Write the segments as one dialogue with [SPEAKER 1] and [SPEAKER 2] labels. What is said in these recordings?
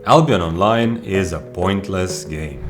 [SPEAKER 1] Albion Online is a pointless game.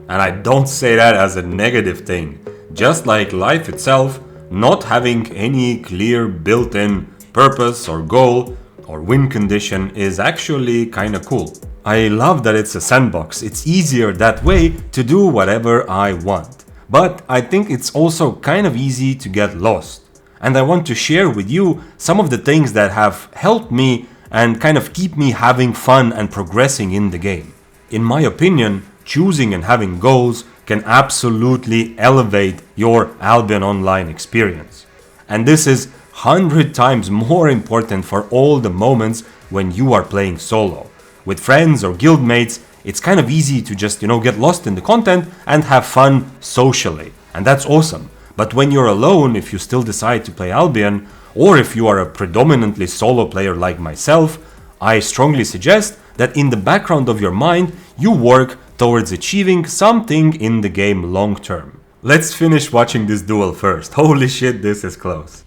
[SPEAKER 1] And I don't say that as a negative thing. Just like life itself, not having any clear built-in purpose or goal or win condition is actually kinda cool. I love that it's a sandbox. It's easier that way to do whatever I want. But I think it's also kind of easy to get lost. And I want to share with you some of the things that have helped me and kind of keep me having fun and progressing in the game. In my opinion, choosing and having goals can absolutely elevate your Albion Online experience. And this is 100 times more important for all the moments when you are playing solo. With friends or guildmates, it's kind of easy to just, get lost in the content and have fun socially. And that's awesome. But when you're alone, if you still decide to play Albion, or if you are a predominantly solo player like myself, I strongly suggest that in the background of your mind, you work towards achieving something in the game long term. Let's finish watching this duel first. Holy shit, this is close.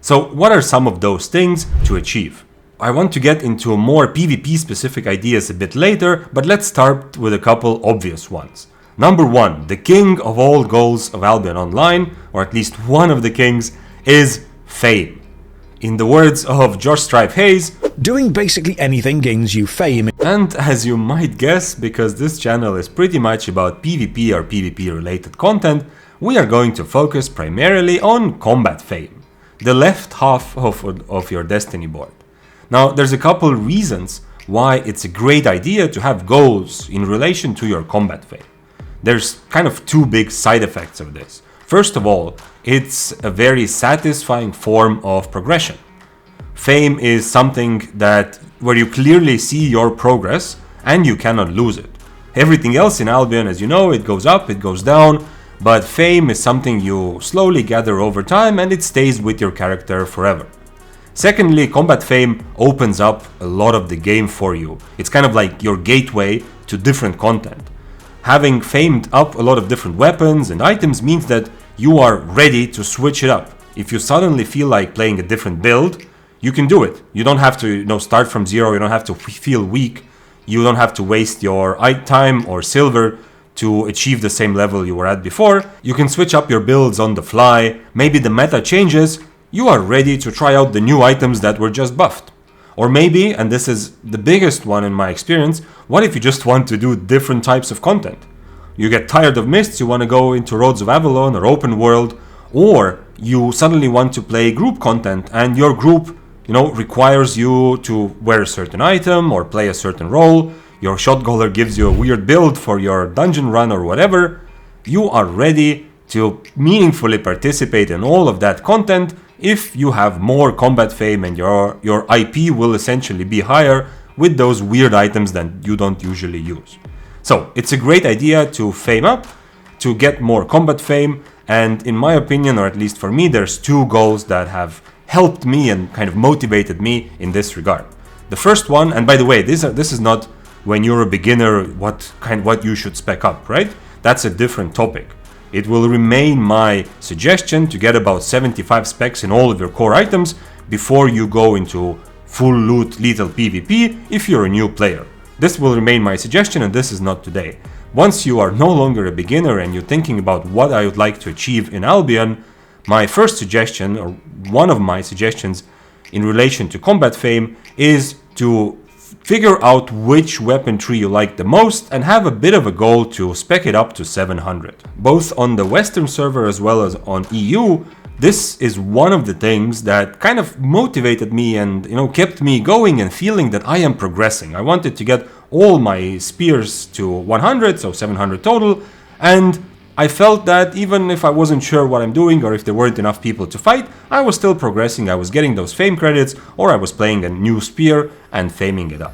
[SPEAKER 1] So what are some of those things to achieve? I want to get into more PvP specific ideas a bit later, but let's start with a couple obvious ones. Number 1, the king of all goals of Albion Online, or at least one of the kings, is fame. In the words of Josh Strife Hayes,
[SPEAKER 2] doing basically anything gains you fame.
[SPEAKER 1] And as you might guess, because this channel is pretty much about PvP or PvP related content, we are going to focus primarily on combat fame, the left half of your Destiny board. Now, there's a couple reasons why it's a great idea to have goals in relation to your combat fame. There's kind of two big side effects of this. First of all, it's a very satisfying form of progression. Fame is something where you clearly see your progress and you cannot lose it. Everything else in Albion, as you know, it goes up, it goes down, but fame is something you slowly gather over time and it stays with your character forever. Secondly, combat fame opens up a lot of the game for you. It's kind of like your gateway to different content. Having famed up a lot of different weapons and items means that you are ready to switch it up. If you suddenly feel like playing a different build, you can do it. You don't have to start from zero, you don't have to feel weak, you don't have to waste your time or silver to achieve the same level you were at before. You can switch up your builds on the fly, maybe the meta changes, you are ready to try out the new items that were just buffed. Or maybe, and this is the biggest one in my experience, what if you just want to do different types of content? You get tired of mists, you want to go into Roads of Avalon or open world, or you suddenly want to play group content and your group, requires you to wear a certain item or play a certain role. Your shotcaller gives you a weird build for your dungeon run or whatever. You are ready to meaningfully participate in all of that content if you have more combat fame and your IP will essentially be higher with those weird items that you don't usually use. So it's a great idea to fame up, to get more combat fame, and in my opinion, or at least for me, there's two goals that have helped me and kind of motivated me in this regard. The first one, and by the way, this is not when you're a beginner what you should spec up, right? That's a different topic. It will remain my suggestion to get about 75 specs in all of your core items before you go into full loot lethal PvP if you're a new player. This will remain my suggestion and this is not today. Once you are no longer a beginner and you're thinking about what I would like to achieve in Albion, my first suggestion, or one of my suggestions in relation to combat fame, is to figure out which weapon tree you like the most and have a bit of a goal to spec it up to 700. Both on the Western server as well as on EU, this is one of the things that kind of motivated me and kept me going and feeling that I am progressing. I wanted to get all my spears to 100, so 700 total, and I felt that even if I wasn't sure what I'm doing or if there weren't enough people to fight, I was still progressing, I was getting those fame credits, or I was playing a new spear and faming it up.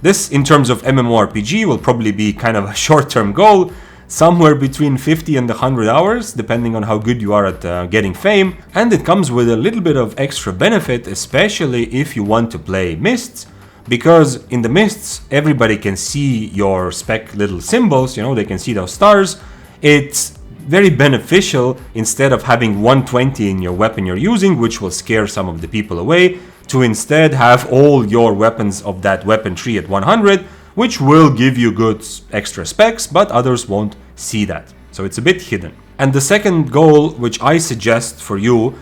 [SPEAKER 1] This, in terms of MMORPG, will probably be kind of a short-term goal, somewhere between 50 and 100 hours, depending on how good you are at getting fame, and it comes with a little bit of extra benefit, especially if you want to play Mists, because in the Mists, everybody can see your spec little symbols, they can see those stars. It's very beneficial, instead of having 120 in your weapon you're using, which will scare some of the people away, to instead have all your weapons of that weapon tree at 100, which will give you good extra specs, but others won't see that. So it's a bit hidden. And the second goal, which I suggest for you,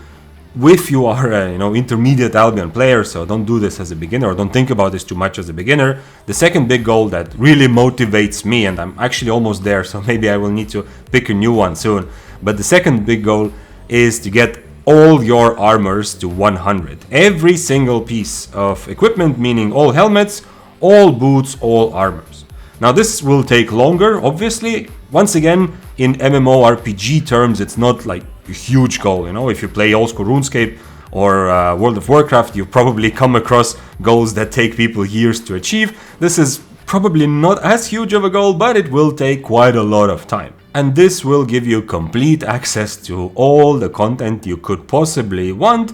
[SPEAKER 1] if you are a intermediate Albion player, so don't do this as a beginner, or don't think about this too much as a beginner. The second big goal that really motivates me, and I'm actually almost there, so maybe I will need to pick a new one soon. But the second big goal is to get all your armors to 100. Every single piece of equipment, meaning all helmets, all boots, all armors. Now this will take longer, obviously. Once again, in MMORPG terms, it's not like a huge goal. If you play old school RuneScape or World of Warcraft, you've probably come across goals that take people years to achieve. This is probably not as huge of a goal, but it will take quite a lot of time. And this will give you complete access to all the content you could possibly want.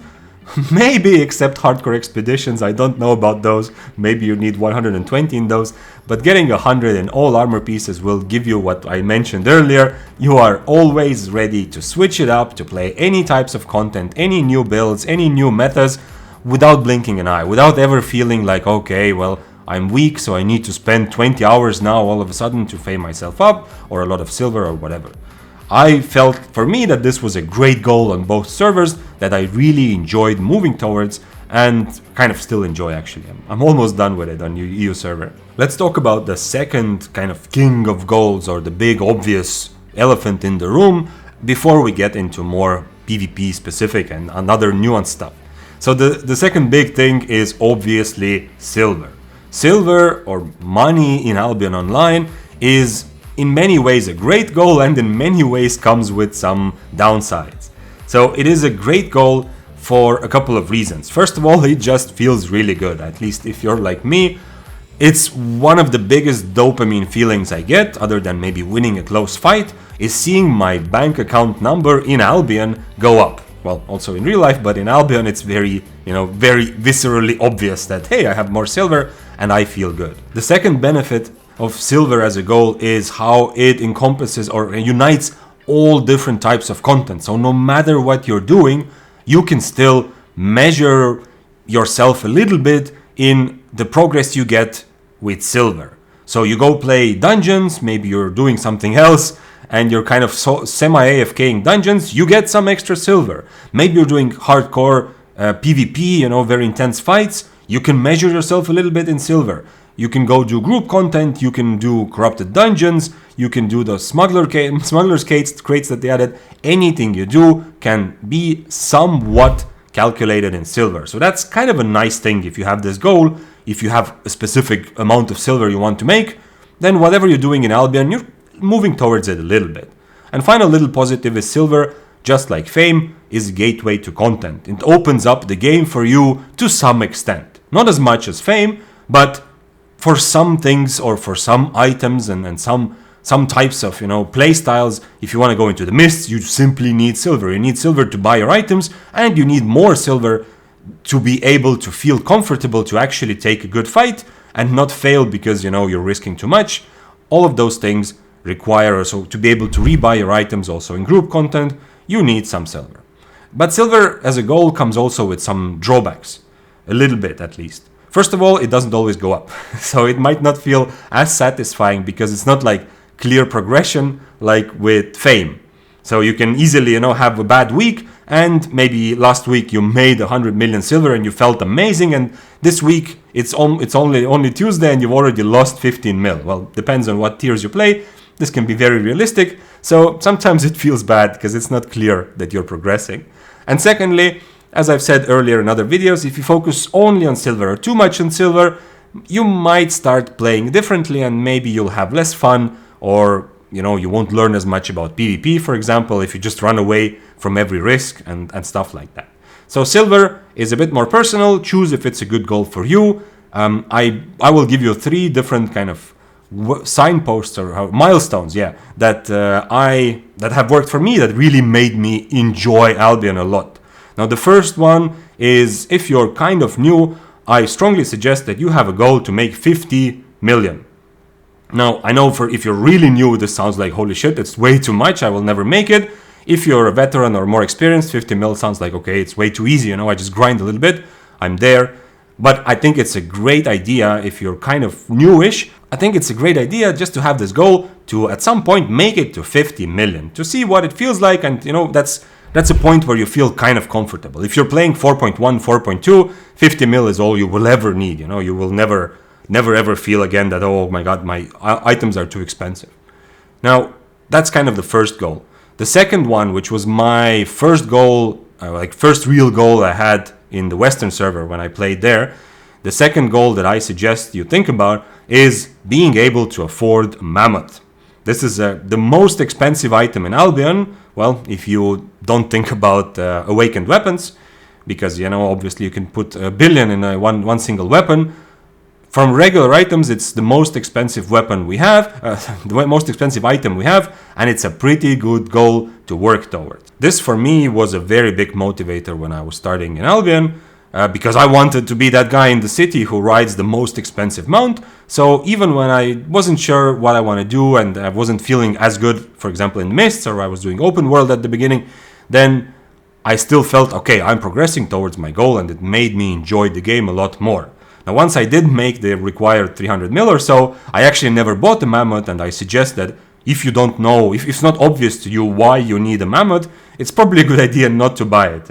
[SPEAKER 1] Maybe except hardcore expeditions, I don't know about those. Maybe you need 120 in those, but getting 100 in all armor pieces will give you what I mentioned earlier. You are always ready to switch it up, to play any types of content, any new builds, any new methods, without blinking an eye, without ever feeling like, okay, well, I'm weak, so I need to spend 20 hours now all of a sudden to fame myself up, or a lot of silver or whatever. I felt, for me, that this was a great goal on both servers that I really enjoyed moving towards, and kind of still enjoy actually. I'm almost done with it on EU server. Let's talk about the second kind of king of goals, or the big obvious elephant in the room, before we get into more PvP specific and another nuanced stuff. So the second big thing is obviously silver. Silver, or money in Albion Online, is in many ways a great goal, and in many ways comes with some downsides. So it is a great goal for a couple of reasons. First of all, it just feels really good, at least if you're like me. It's one of the biggest dopamine feelings I get, other than maybe winning a close fight, is seeing my bank account number in Albion go up. Well, also in real life, but in Albion it's very viscerally obvious that, hey, I have more silver and I feel good. The second benefit of silver as a goal is how it encompasses or unites all different types of content. So no matter what you're doing, you can still measure yourself a little bit in the progress you get with silver. So you go play dungeons, maybe you're doing something else, and you're kind of semi-AFKing dungeons, you get some extra silver. Maybe you're doing hardcore PvP, very intense fights, you can measure yourself a little bit in silver. You can go do group content, you can do corrupted dungeons, you can do the smuggler's crates that they added. Anything you do can be somewhat calculated in silver. So that's kind of a nice thing if you have this goal. If you have a specific amount of silver you want to make, then whatever you're doing in Albion, you're moving towards it a little bit. And final little positive is silver, just like fame, is a gateway to content. It opens up the game for you to some extent. Not as much as fame, but for some things or for some items and some types of play styles, if you want to go into the mists, you simply need silver. You need silver to buy your items, and you need more silver to be able to feel comfortable to actually take a good fight and not fail because you're risking too much. All of those things require also to be able to rebuy your items. Also in group content, you need some silver. But silver as a goal comes also with some drawbacks, a little bit at least. First of all, it doesn't always go up. So it might not feel as satisfying because it's not like clear progression like with fame. So you can easily, have a bad week, and maybe last week you made 100 million silver and you felt amazing, and this week it's only Tuesday and you've already lost 15 mil. Well, depends on what tiers you play. This can be very realistic. So sometimes it feels bad because it's not clear that you're progressing. And secondly, as I've said earlier in other videos, if you focus only on silver or too much on silver, you might start playing differently and maybe you'll have less fun, or you won't learn as much about PvP, for example, if you just run away from every risk and stuff like that. So silver is a bit more personal. Choose if it's a good goal for you. I will give you 3 different kind of signposts or milestones, that have worked for me, that really made me enjoy Albion a lot. Now the first one is, if you're kind of new, I strongly suggest that you have a goal to make 50 million. Now, I know if you're really new, this sounds like, holy shit, it's way too much, I will never make it. If you're a veteran or more experienced, 50 mil sounds like, okay, it's way too easy, I just grind a little bit, I'm there. But I think it's a great idea if you're kind of newish. I think it's a great idea just to have this goal to at some point make it to 50 million, to see what it feels like. And that's a point where you feel kind of comfortable. If you're playing 4.1, 4.2, 50 mil is all you will ever need. You will never ever feel again that, oh my God, my items are too expensive. Now, that's kind of the first goal. The second one, which was my first goal, first real goal I had in the Western server when I played there, the second goal that I suggest you think about is being able to afford a mammoth. This is the most expensive item in Albion. Well, if you don't think about awakened weapons, because obviously you can put 1 billion in one single weapon. From regular items, it's the most expensive weapon we have, the most expensive item we have, and it's a pretty good goal to work towards. This for me was a very big motivator when I was starting in Albion, because I wanted to be that guy in the city who rides the most expensive mount. So even when I wasn't sure what I want to do and I wasn't feeling as good, for example in Mists, or I was doing open world at the beginning, then I still felt, okay, I'm progressing towards my goal, and it made me enjoy the game a lot more. Now, once I did make the required 300 mil or so, I actually never bought a mammoth, and I suggest that if you don't know, if it's not obvious to you why you need a mammoth, it's probably a good idea not to buy it,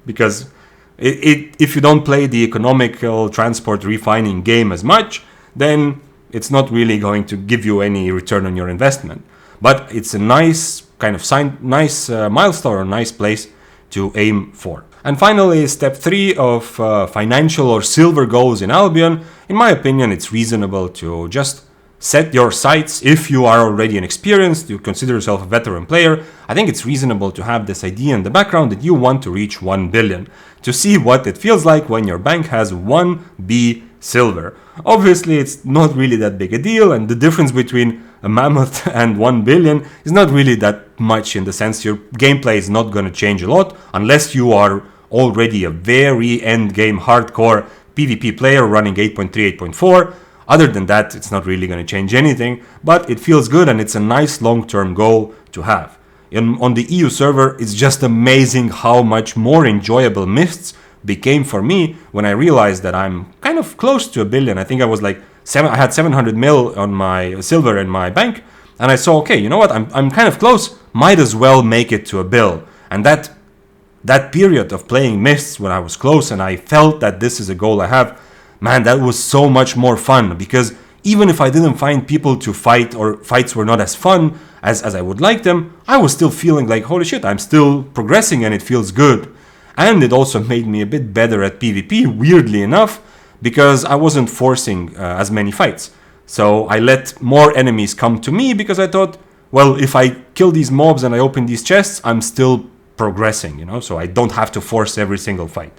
[SPEAKER 1] because if you don't play the economical transport refining game as much, then it's not really going to give you any return on your investment. But it's a nice kind of milestone or nice place to aim for. And finally, step 3 of financial or silver goals in Albion. In my opinion, it's reasonable to just set your sights. If you are already an experienced, you consider yourself a veteran player, I think it's reasonable to have this idea in the background that you want to reach 1 billion, to see what it feels like when your bank has 1B silver. Obviously, it's not really that big a deal, and the difference between a mammoth and 1 billion is not really that much, in the sense your gameplay is not going to change a lot unless you are already a very end game hardcore PvP player running 8.3, 8.4. Other than that, it's not really going to change anything, but it feels good and it's a nice long-term goal to have. On the EU server, it's just amazing how much more enjoyable Mists became for me when I realized that I'm kind of close to 1 billion. I think I was I had 700 mil on my silver in my bank, and I saw, okay, you know what, I'm kind of close, might as well make it to 1 bill. And that period of playing Mists when I was close and I felt that this is a goal I have, man, that was so much more fun, because even if I didn't find people to fight, or fights were not as fun as I would like them, I was still feeling like, holy shit, I'm still progressing and it feels good. And it also made me a bit better at PvP, weirdly enough, because I wasn't forcing as many fights. So I let more enemies come to me because I thought, well, if I kill these mobs and I open these chests, I'm still progressing, so I don't have to force every single fight.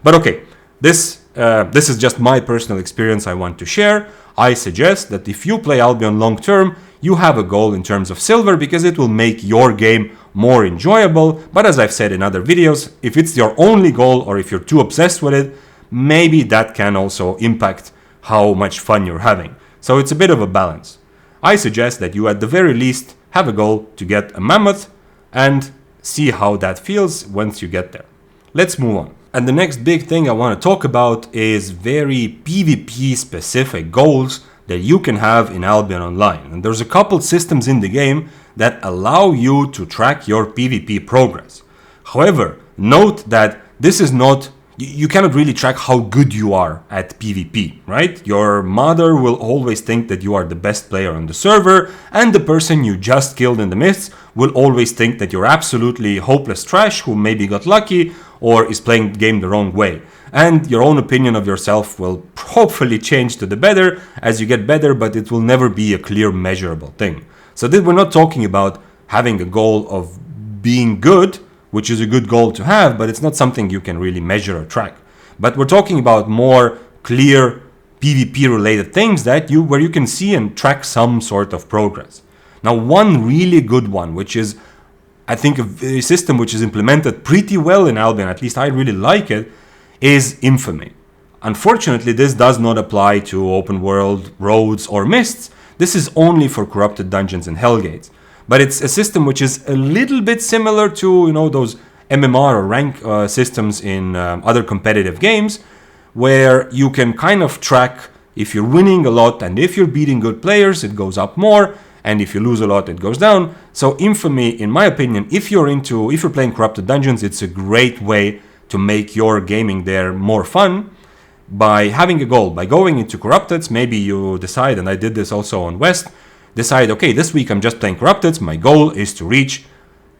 [SPEAKER 1] But okay, this is just my personal experience I want to share. I suggest that if you play Albion long term, you have a goal in terms of silver, because it will make your game more enjoyable. But as I've said in other videos, if it's your only goal, or if you're too obsessed with it, maybe that can also impact how much fun you're having. So it's a bit of a balance. I suggest that you at the very least have a goal to get a mammoth and see how that feels once you get there. Let's move on. And the next big thing I want to talk about is very PvP specific goals that you can have in Albion Online. And there's a couple systems in the game that allow you to track your PvP progress. However, note that this is not, you cannot really track how good you are at PvP, right? Your mother will always think that you are the best player on the server, and the person you just killed in the Mists will always think that you're absolutely hopeless trash who maybe got lucky or is playing the game the wrong way. And your own opinion of yourself will hopefully change to the better as you get better, but it will never be a clear measurable thing. So we're not talking about having a goal of being good, which is a good goal to have, but it's not something you can really measure or track. But we're talking about more clear PvP related things where you can see and track some sort of progress. Now, one really good one, which is, I think, a system which is implemented pretty well in Albion, at least I really like it, is Infamy. Unfortunately, this does not apply to open world, roads, or Mists. This is only for corrupted dungeons and hellgates. But it's a system which is a little bit similar to, those MMR or rank systems in other competitive games, where you can kind of track if you're winning a lot, and if you're beating good players, it goes up more, and if you lose a lot, it goes down. So Infamy, in my opinion, if you're playing Corrupted Dungeons, it's a great way to make your gaming there more fun by having a goal. By going into Corrupteds, maybe you decide, and I did this also on West, decide, okay, this week I'm just playing Corrupteds, my goal is to reach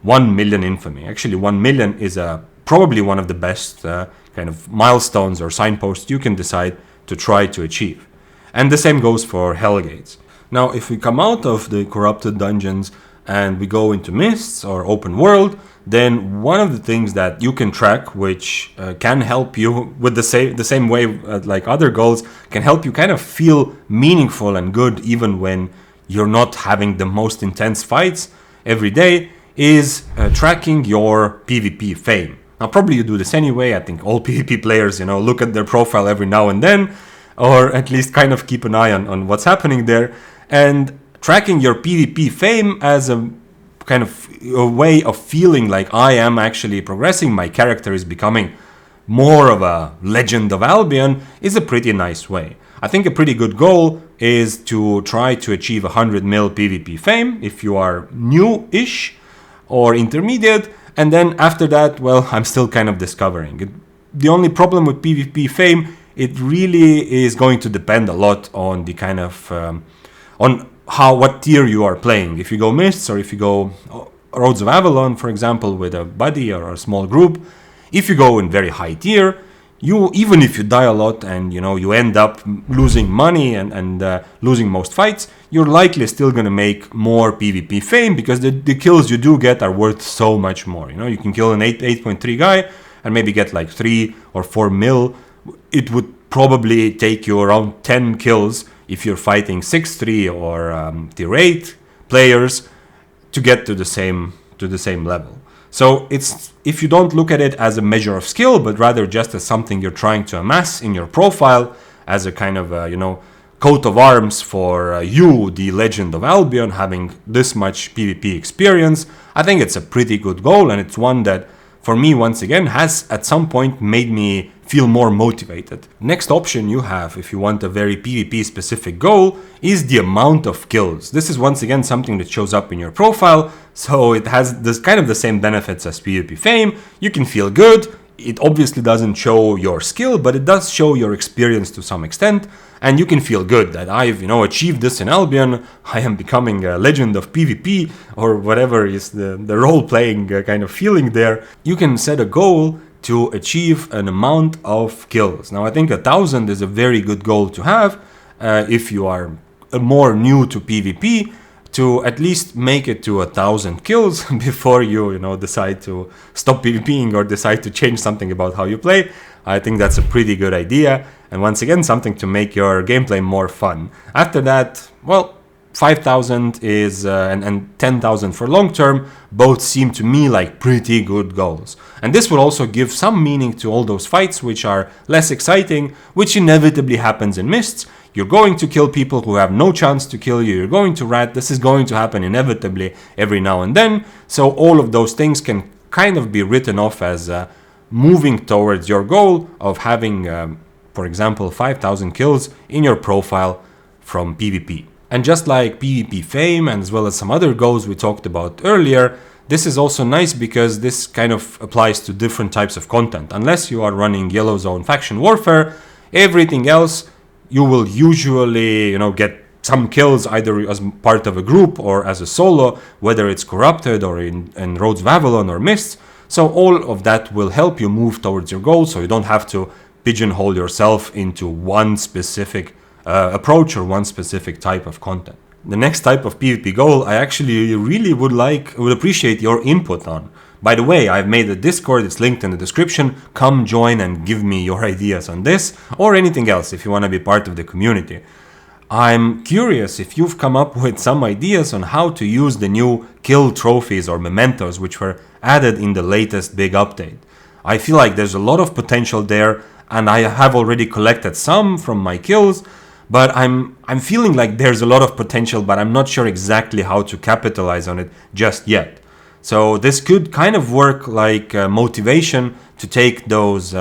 [SPEAKER 1] 1 million Infamy. Actually, 1 million is probably one of the best kind of milestones or signposts you can decide to try to achieve. And the same goes for Hellgates. Now, if we come out of the Corrupted Dungeons and we go into Mists or Open World, then one of the things that you can track, which can help you with the same way like other goals, can help you kind of feel meaningful and good even when you're not having the most intense fights every day, is tracking your PvP fame. Now, probably you do this anyway. I think all PvP players, look at their profile every now and then, or at least kind of keep an eye on what's happening there. And tracking your PvP fame as a kind of a way of feeling like I am actually progressing, my character is becoming more of a legend of Albion, is a pretty nice way. I think a pretty good goal is to try to achieve 100 mil PvP fame if you are new-ish or intermediate, and then after that, well, I'm still kind of discovering it. The only problem with PvP fame, it really is going to depend a lot on the kind of on what tier you are playing. If you go Mists or if you go Roads of Avalon, for example, with a buddy or a small group, if you go in very high tier, even if you die a lot and you end up losing money and losing most fights, you're likely still going to make more PvP fame because the kills you do get are worth so much more. You can kill an 8.3 guy and maybe get like 3 or 4 mil. It would probably take you around 10 kills if you're fighting 6-3 or tier 8 players to get to the same level. So if you don't look at it as a measure of skill, but rather just as something you're trying to amass in your profile as a kind of coat of arms for you, the legend of Albion, having this much PvP experience, I think it's a pretty good goal, and it's one that for me, once again, has at some point made me feel more motivated. Next option you have, if you want a very PvP specific goal, is the amount of kills. This is once again something that shows up in your profile, so it has this kind of the same benefits as PvP fame. You can feel good. It obviously doesn't show your skill, but it does show your experience to some extent, and you can feel good that I've achieved this in Albion. I am becoming a legend of PvP, or whatever is the role-playing kind of feeling there. You can set a goal to achieve an amount of kills. Now, I think 1,000 is a very good goal to have if you are more new to PvP, to at least make it to 1,000 kills before you decide to stop PvPing or decide to change something about how you play. I think that's a pretty good idea, and once again, something to make your gameplay more fun. After that, well, 5,000 is and 10,000 for long term, both seem to me like pretty good goals. And this will also give some meaning to all those fights which are less exciting, which inevitably happens in Mists. You're going to kill people who have no chance to kill you. You're going to rat. This is going to happen inevitably every now and then. So all of those things can kind of be written off as moving towards your goal of having, for example, 5,000 kills in your profile from PvP. And just like PvP fame, and as well as some other goals we talked about earlier, this is also nice because this kind of applies to different types of content. Unless you are running Yellow Zone Faction Warfare, everything else you will usually, get some kills either as part of a group or as a solo, whether it's Corrupted or in Roads of Avalon or Mists. So all of that will help you move towards your goal, so you don't have to pigeonhole yourself into one specific approach or one specific type of content. The next type of PvP goal I actually really would appreciate your input on. By the way, I've made a Discord, it's linked in the description. Come join and give me your ideas on this or anything else if you want to be part of the community. I'm curious if you've come up with some ideas on how to use the new kill trophies or mementos which were added in the latest big update. I feel like there's a lot of potential there, and I have already collected some from my kills, but I'm feeling like there's a lot of potential, but I'm not sure exactly how to capitalize on it just yet. So this could kind of work like motivation to take those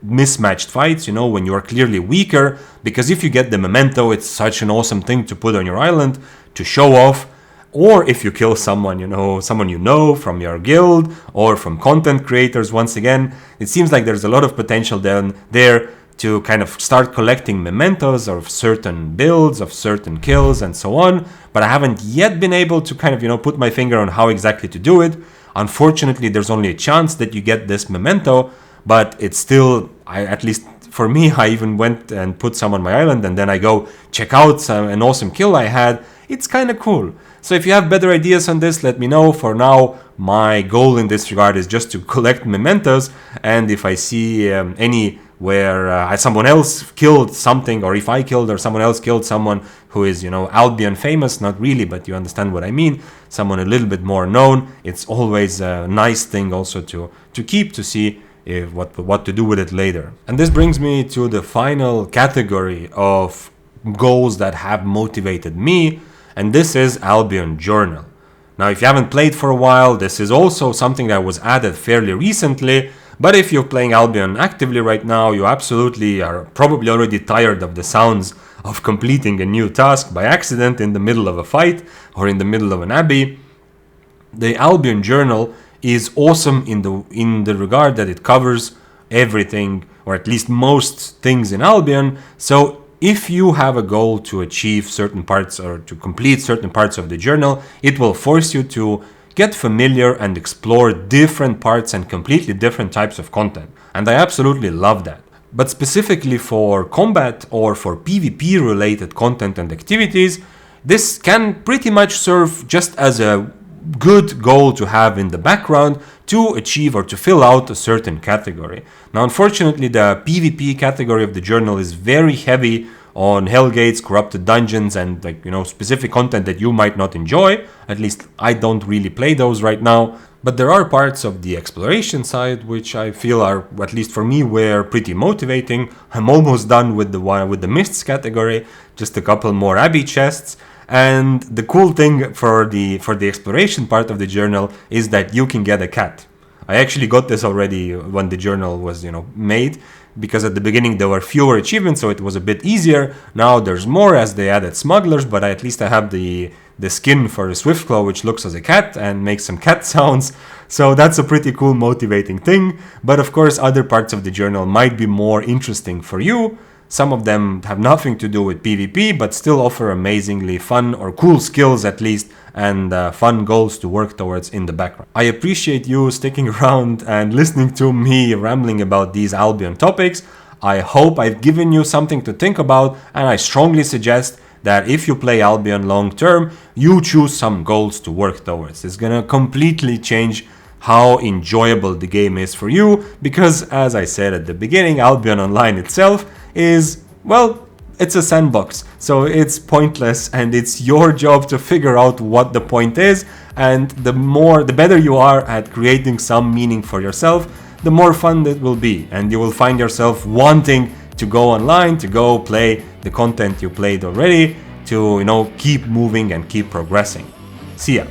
[SPEAKER 1] mismatched fights, you know, when you are clearly weaker, because if you get the memento, it's such an awesome thing to put on your island to show off. Or if you kill someone, someone you know from your guild or from content creators, once again, it seems like there's a lot of potential then there to kind of start collecting mementos of certain builds, of certain kills and so on. But I haven't yet been able to kind of, put my finger on how exactly to do it. Unfortunately, there's only a chance that you get this memento, but it's still, at least for me, I even went and put some on my island and then I go check out an awesome kill I had. It's kind of cool. So if you have better ideas on this, let me know. For now, my goal in this regard is just to collect mementos, and if I see any where someone else killed something, or if I killed or someone else killed someone who is, Albion famous, not really, but you understand what I mean, someone a little bit more known, it's always a nice thing also to keep to see what to do with it later. And this brings me to the final category of goals that have motivated me, and this is Albion Journal. Now, if you haven't played for a while, this is also something that was added fairly recently, but if you're playing Albion actively right now, you absolutely are probably already tired of the sounds of completing a new task by accident in the middle of a fight or in the middle of an abbey. The Albion Journal is awesome in the regard that it covers everything, or at least most things in Albion. So if you have a goal to achieve certain parts or to complete certain parts of the journal, it will force you to get familiar and explore different parts and completely different types of content. And I absolutely love that. But specifically for combat or for PvP related content and activities, this can pretty much serve just as a good goal to have in the background to achieve or to fill out a certain category. Now, unfortunately, the PvP category of the journal is very heavy on Hellgates, corrupted dungeons, and specific content that you might not enjoy. At least I don't really play those right now. But there are parts of the exploration side which I feel are, at least for me, were pretty motivating. I'm almost done with the Mists category, just a couple more Abbey chests. And the cool thing for the exploration part of the journal is that you can get a cat. I actually got this already when the journal was, made, because at the beginning there were fewer achievements, so it was a bit easier. Now there's more as they added smugglers, but at least I have the skin for the Swiftclaw, which looks as a cat and makes some cat sounds. So that's a pretty cool motivating thing. But of course, other parts of the journal might be more interesting for you. Some of them have nothing to do with PvP, but still offer amazingly fun or cool skills at least, and fun goals to work towards in the background. I appreciate you sticking around and listening to me rambling about these Albion topics. I hope I've given you something to think about, and I strongly suggest that if you play Albion long term, you choose some goals to work towards. It's gonna completely change how enjoyable the game is for you, because as I said at the beginning, Albion Online itself is, well, it's a sandbox, so it's pointless, and it's your job to figure out what the point is. And the better you are at creating some meaning for yourself, the more fun it will be, and you will find yourself wanting to go online, to go play the content you played already, to keep moving and keep progressing. See ya.